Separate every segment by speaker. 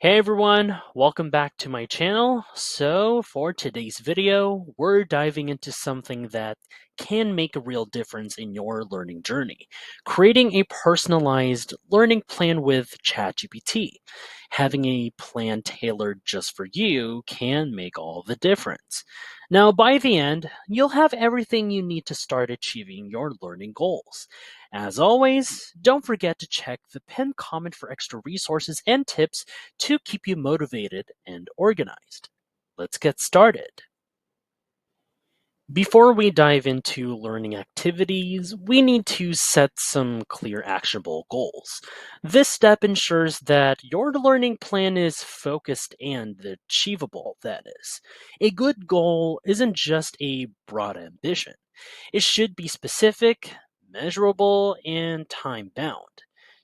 Speaker 1: Hey everyone, welcome back to my channel. So for today's video, we're diving into something that can make a real difference in your learning journey, creating a personalized learning plan with ChatGPT. Having a plan tailored just for you can make all the difference. Now, by the end, you'll have everything you need to start achieving your learning goals. As always, don't forget to check the pinned comment for extra resources and tips to keep you motivated and organized. Let's get started. Before we dive into learning activities, we need to set some clear actionable goals. This step ensures that your learning plan is focused and achievable, that is. A good goal isn't just a broad ambition. It should be specific, measurable, and time bound.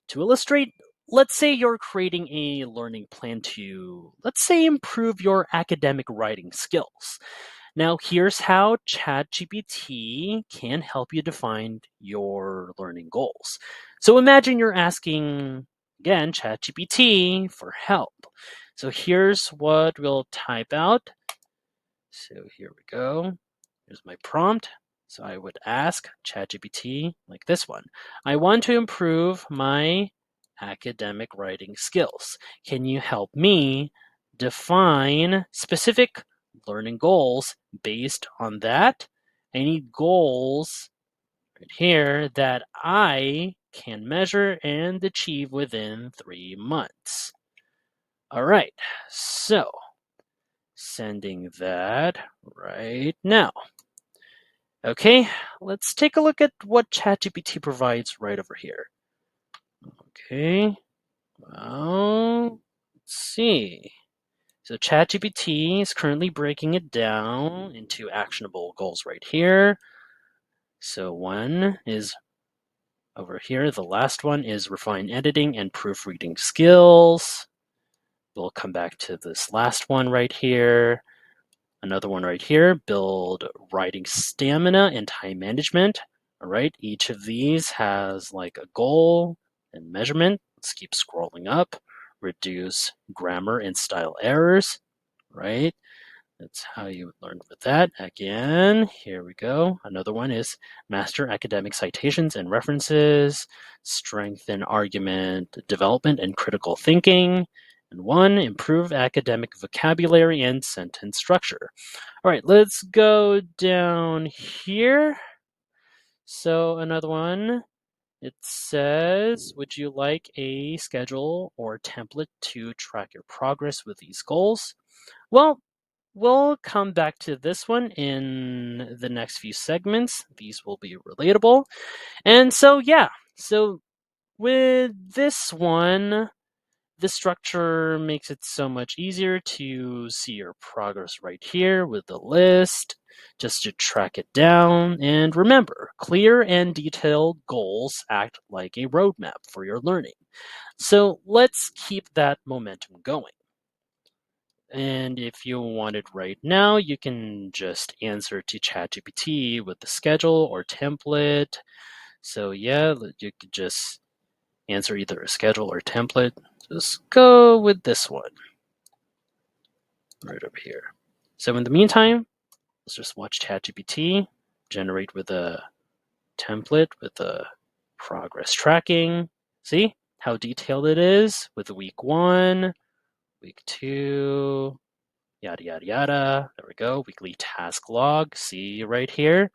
Speaker 1: To illustrate, let's say you're creating a learning plan to, let's say, improve your academic writing skills. Now, here's how ChatGPT can help you define your learning goals. So imagine you're asking, again, ChatGPT for help. So here's what we'll type out. So here we go. Here's my prompt. So I would ask ChatGPT like this one. I want to improve my academic writing skills. Can you help me define specific learning goals based on that? I need goals right here that I can measure and achieve within 3 months. All right, so sending that right now. Okay, let's take a look at what ChatGPT provides right over here. Okay, well, let's see. So ChatGPT is currently breaking it down into actionable goals right here. So one is over here. The last one is refine editing and proofreading skills. We'll come back to this last one right here. Another one right here, build writing stamina and time management. All right, each of these has like a goal and measurement. Let's keep scrolling up. Reduce grammar and style errors, right? That's how you learn with that. Again, here we go. Another one is master academic citations and references, strengthen argument development and critical thinking, and one, improve academic vocabulary and sentence structure. All right, let's go down here. So another one, it says, would you like a schedule or template to track your progress with these goals? Well, we'll come back to this one in the next few segments. These will be relatable. And so, yeah, so with this one, the structure makes it so much easier to see your progress right here with the list, just to track it down. And remember, clear and detailed goals act like a roadmap for your learning. So let's keep that momentum going. And if you want it right now, you can just answer to ChatGPT with the schedule or template. So yeah, you could just answer either a schedule or template. Just go with this one right up here. So in the meantime, let's just watch ChatGPT generate with a template with a progress tracking. See how detailed it is with week 1, week 2, yada, yada, yada. There we go. Weekly task log. See right here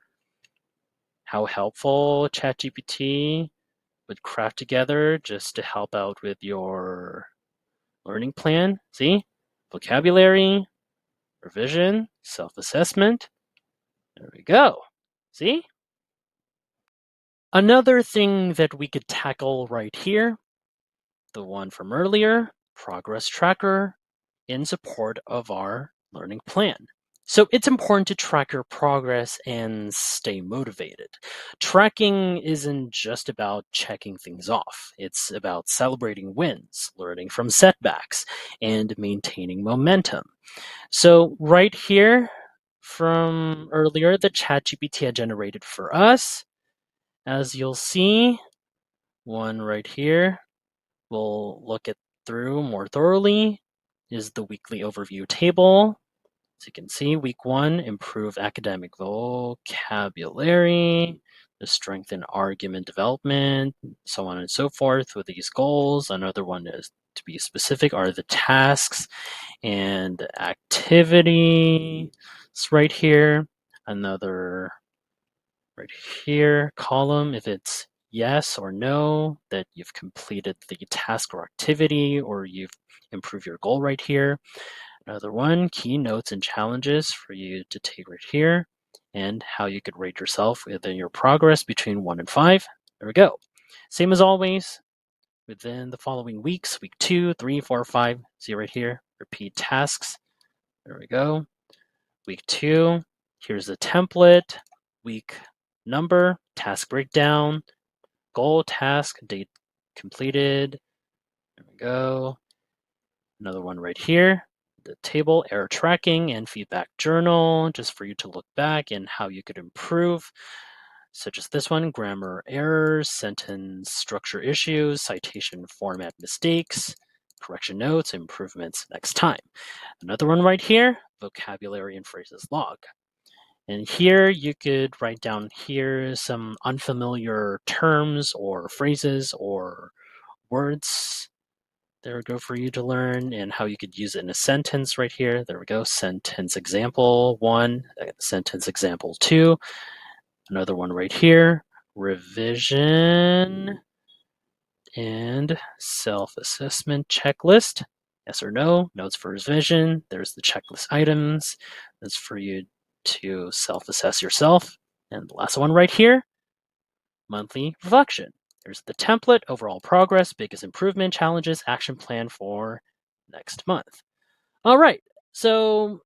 Speaker 1: how helpful ChatGPT would craft together just to help out with your learning plan. See? Vocabulary, revision, self-assessment. There we go. See? Another thing that we could tackle right here, the one from earlier, progress tracker, in support of our learning plan. So it's important to track your progress and stay motivated. Tracking isn't just about checking things off. It's about celebrating wins, learning from setbacks, and maintaining momentum. So right here from earlier, the ChatGPT had generated for us, as you'll see, one right here, we'll look it through more thoroughly. is the weekly overview table. So you can see week 1, improve academic vocabulary, to strengthen argument development, so on and so forth with these goals. Another one is to be specific are the tasks and activity. It's right here. Another right here column if it's yes or no that you've completed the task or activity or you've improved your goal right here. Another one, key notes and challenges for you to take right here, and how you could rate yourself within your progress between 1 and 5. There we go. Same as always, within the following weeks, week 2, 3, 4, 5. See right here, repeat tasks. There we go. Week 2, here's the template, week number, task breakdown, goal, task, date completed. There we go. Another one right here, the table, error tracking and feedback journal, just for you to look back and how you could improve, such as this one, grammar errors, sentence structure issues, citation format mistakes, correction notes, improvements next time. Another one right here, vocabulary and phrases log. And here you could write down here some unfamiliar terms or phrases or words. There we go for you to learn and how you could use it in a sentence right here. There we go. Sentence example 1, sentence example 2. Another one right here. Revision and self-assessment checklist. Yes or no, notes for revision. There's the checklist items. That's for you to self-assess yourself. And the last one right here, monthly reflection. There's the template, overall progress, biggest improvement, challenges, action plan for next month. All right, so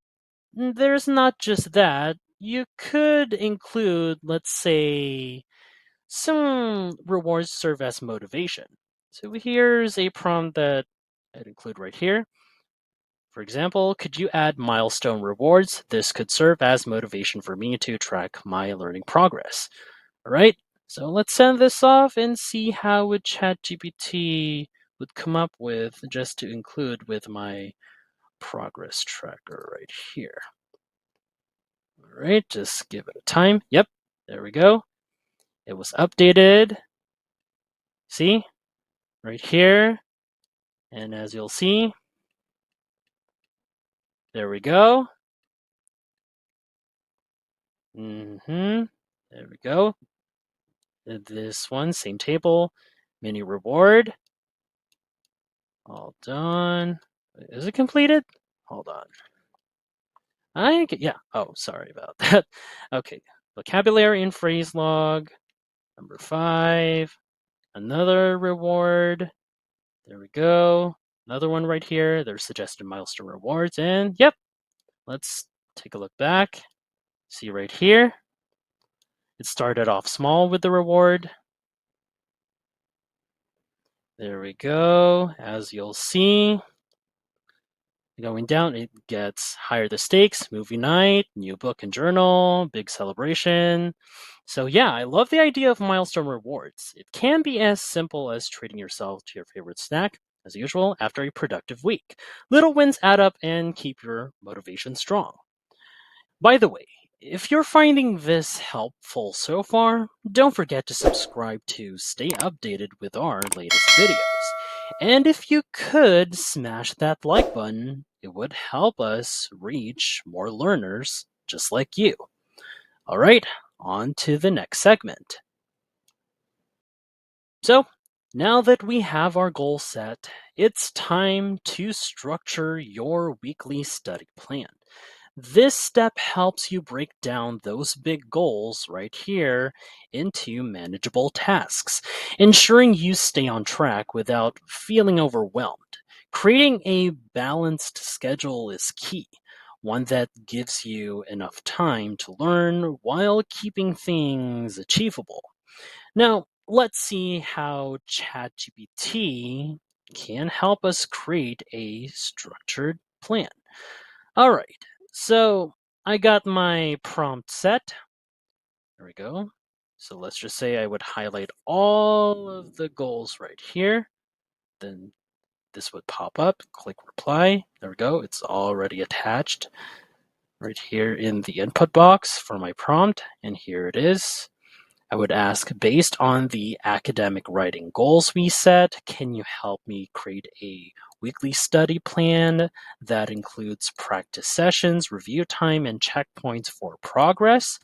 Speaker 1: there's not just that. You could include, let's say, some rewards serve as motivation. So here's a prompt that I'd include right here. For example, could you add milestone rewards? This could serve as motivation for me to track my learning progress. All right, so let's send this off and see how would ChatGPT would come up with just to include with my progress tracker right here. All right, just give it a time. Yep, there we go. It was updated. See, right here. And as you'll see, there we go. There we go. This one, same table, mini reward. All done. Is it completed? Hold on. Yeah. Oh, sorry about that. Okay. Vocabulary and phrase log. Number 5. Another reward. There we go. Another one right here. There's suggested milestone rewards. And yep, let's take a look back. See right here. It started off small with the reward. There we go. As you'll see, going down, it gets higher the stakes, movie night, new book and journal, big celebration. So yeah, I love the idea of milestone rewards. It can be as simple as treating yourself to your favorite snack, as usual, after a productive week. Little wins add up and keep your motivation strong. By the way, if you're finding this helpful so far, don't forget to subscribe to stay updated with our latest videos. And if you could smash that like button, it would help us reach more learners just like you. All right, on to the next segment. So, now that we have our goal set, it's time to structure your weekly study plan. This step helps you break down those big goals right here into manageable tasks, ensuring you stay on track without feeling overwhelmed. Creating a balanced schedule is key, one that gives you enough time to learn while keeping things achievable. Now, let's see how ChatGPT can help us create a structured plan. All right, so I got my prompt set. There we go. So let's just say I would highlight all of the goals right here. Then this would pop up. Click reply. There we go. It's already attached right here in the input box for my prompt. And here it is. I would ask, based on the academic writing goals we set, can you help me create a weekly study plan that includes practice sessions, review time, and checkpoints for progress?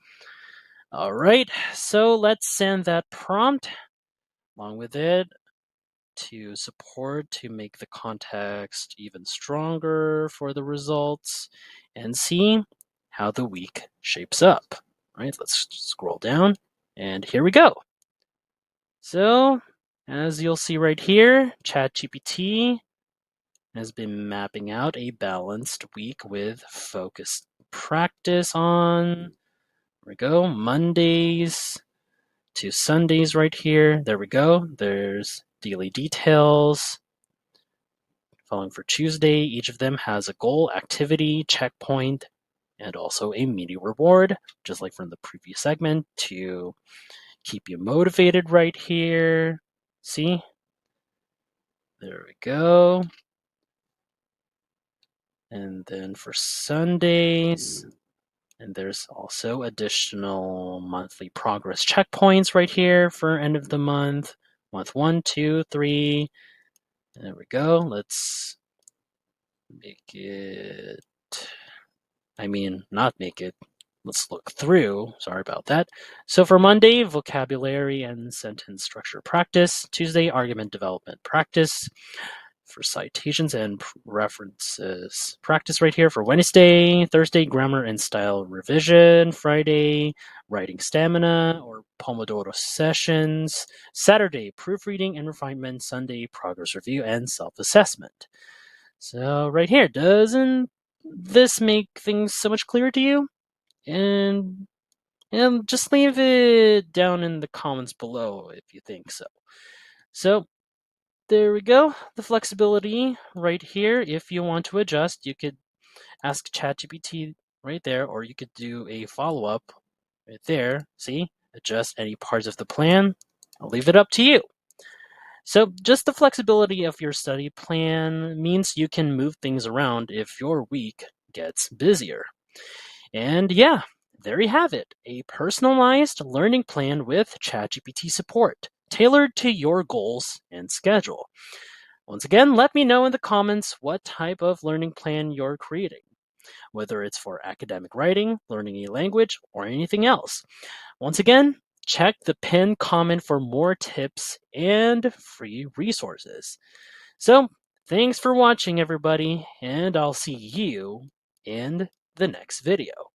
Speaker 1: All right, so let's send that prompt along with it to support to make the context even stronger for the results and see how the week shapes up. All right, let's scroll down and here we go. So, as you'll see right here, ChatGPT has been mapping out a balanced week with focused practice on, there we go, Mondays to Sundays right here. There we go. There's daily details. Following for Tuesday, each of them has a goal, activity, checkpoint, and also a mini reward, just like from the previous segment, to keep you motivated right here. See? There we go. And then for Sundays, and there's also additional monthly progress checkpoints right here for end of the month. Month 1, 2, 3. There we go. Let's make it, not make it. Let's look through. Sorry about that. So for Monday, vocabulary and sentence structure practice. Tuesday, argument development practice. For citations and references practice right here. For Wednesday, Thursday, grammar and style revision. Friday, writing stamina or Pomodoro sessions. Saturday, proofreading and refinement. Sunday, progress review and self-assessment. So right here, doesn't this make things so much clearer to you? And just leave it down in the comments below if you think so. So there we go. The flexibility right here. If you want to adjust, you could ask ChatGPT right there, or you could do a follow-up right there. See? Adjust any parts of the plan. I'll leave it up to you. So just the flexibility of your study plan means you can move things around if your week gets busier. And yeah, there you have it. A personalized learning plan with ChatGPT support, tailored to your goals and schedule. Once again, let me know in the comments what type of learning plan you're creating, whether it's for academic writing, learning a language, or anything else. Once again, check the pinned comment for more tips and free resources. So, thanks for watching, everybody, and I'll see you in the next video.